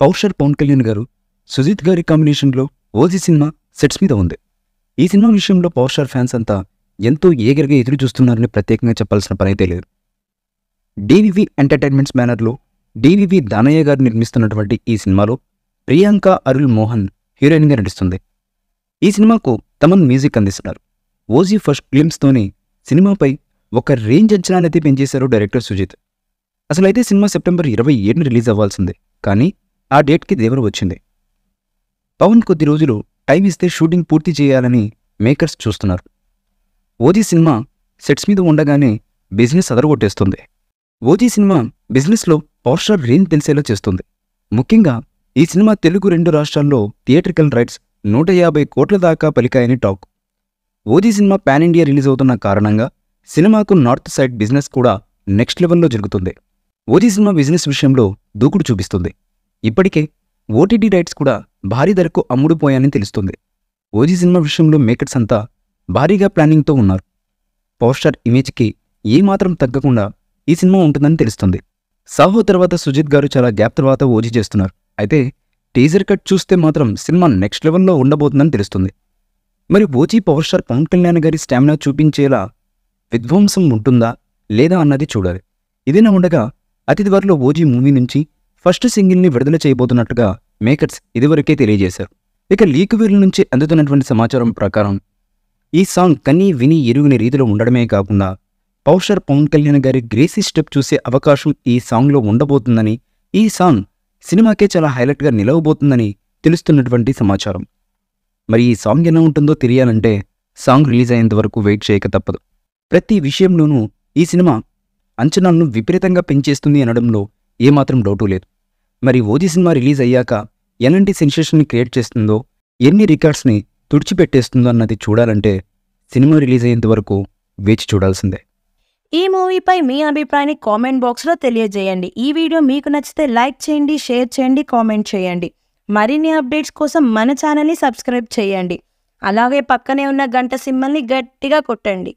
పౌషర్ పవన్ కళ్యాణ్ గారు సుజిత్ గారి కాంబినేషన్లో ఓజీ సినిమా సెట్స్ మీద ఉంది. ఈ సినిమా విషయంలో పౌషర్ ఫ్యాన్స్ అంతా ఎంతో ఏగరగా ఎదురు చూస్తున్నారని ప్రత్యేకంగా చెప్పాల్సిన పనైతే లేదు. డివివి ఎంటర్టైన్మెంట్స్ బ్యానర్లో డివివి దానయ్య గారు నిర్మిస్తున్నటువంటి ఈ సినిమాలో ప్రియాంక అరుల్ మోహన్ హీరోయిన్గా నటిస్తుంది. ఈ సినిమాకు తమన్ మ్యూజిక్ అందిస్తున్నారు. ఓజీ ఫస్ట్ గ్లిమ్స్తోనే సినిమాపై ఒక రేంజ్ అంచనానైతే పెంచేశారు డైరెక్టర్ సుజిత్. అసలైతే సినిమా సెప్టెంబర్ 27న రిలీజ్ అవ్వాల్సిందే, కానీ ఆ డేట్కి దేవర వచ్చింది. పవన్ కొద్ది రోజులు టైం ఇస్తే షూటింగ్ పూర్తి చేయాలని మేకర్స్ చూస్తున్నారు. ఓజీ సినిమా సెట్స్ మీద ఉండగానే బిజినెస్ అదరగొట్టేస్తుంది. ఓజీ సినిమా బిజినెస్లో పౌషర్ రేంజ్ తెలిసేలా చేస్తుంది. ముఖ్యంగా ఈ సినిమా తెలుగు 2 రాష్ట్రాల్లో థియేట్రికల్ రైట్స్ 150 కోట్ల దాకా పలికాయని టాక్. ఓజీ సినిమా పాన్ ఇండియా రిలీజ్ అవుతున్న కారణంగా సినిమాకు నార్త్ సైడ్ బిజినెస్ కూడా నెక్స్ట్ లెవెల్లో జరుగుతుంది. ఓజీ సినిమా బిజినెస్ విషయంలో దూకుడు చూపిస్తుంది. ఇప్పటికే ఓటీటీ రైట్స్ కూడా భారీ ధరకు అమ్ముడుపోయాయని తెలుస్తుంది. ఓజీ సినిమా విషయంలో మేకర్స్ అంతా భారీగా ప్లానింగ్తో ఉన్నారు. పౌషర్ ఇమేజ్కి ఏమాత్రం తగ్గకుండా ఈ సినిమా ఉంటుందని తెలుస్తుంది. సాహో తర్వాత సుజిత్ గారు చాలా గ్యాప్ తర్వాత ఓజీ చేస్తున్నారు. అయితే టీజర్ కట్ చూస్తే మాత్రం సినిమా నెక్స్ట్ లెవెల్లో ఉండబోతుందని తెలుస్తుంది. మరి ఓజీ పౌషర్ పవన్ కళ్యాణ్ గారి స్టామినా చూపించేలా విధ్వంసం ఉంటుందా లేదా అన్నది చూడాలి. ఇదేనా ఉండగా అతి త్వరలో ఓజీ మూవీ నుంచి ఫస్ట్ సింగిల్ని విడుదల చేయబోతున్నట్టుగా మేకర్స్ ఇదివరకే తెలియజేశారు. ఇక లీక్ వీళ్ళ నుంచి అందుతున్నటువంటి సమాచారం ప్రకారం ఈ సాంగ్ కన్నీ విని ఎరుగని రీతిలో ఉండడమే కాకుండా పౌషర్ పవన్ కళ్యాణ్ గారి గ్రేసీ స్టెప్ చూసే అవకాశం ఈ సాంగ్లో ఉండబోతుందని, ఈ సాంగ్ సినిమాకే చాలా హైలైట్గా నిలవబోతుందని తెలుస్తున్నటువంటి సమాచారం. మరి ఈ సాంగ్ ఎలా ఉంటుందో తెలియాలంటే సాంగ్ రిలీజ్ అయ్యేంత వరకు వెయిట్ చేయక తప్పదు. ప్రతి విషయంలోనూ ఈ సినిమా అంచనాలను విపరీతంగా పెంచేస్తుంది అనడంలో ఏమాత్రం డౌటు లేదు. మరి ఓజీ సినిమా రిలీజ్ అయ్యాక ఎలాంటి సెన్సేషన్ని క్రియేట్ చేస్తుందో, ఎన్ని రికార్డ్స్ని తుడిచిపెట్టేస్తుందో అన్నది చూడాలంటే సినిమా రిలీజ్ అయ్యేంత వరకు వేచి చూడాల్సిందే. ఈ మూవీపై మీ అభిప్రాయాన్ని కామెంట్ బాక్స్లో తెలియజేయండి. ఈ వీడియో మీకు నచ్చితే లైక్ చేయండి, షేర్ చేయండి, కామెంట్ చేయండి. మరిన్ని అప్డేట్స్ కోసం మన ఛానల్ని సబ్స్క్రైబ్ చేయండి. అలాగే పక్కనే ఉన్న గంట సింబల్ని గట్టిగా కొట్టండి.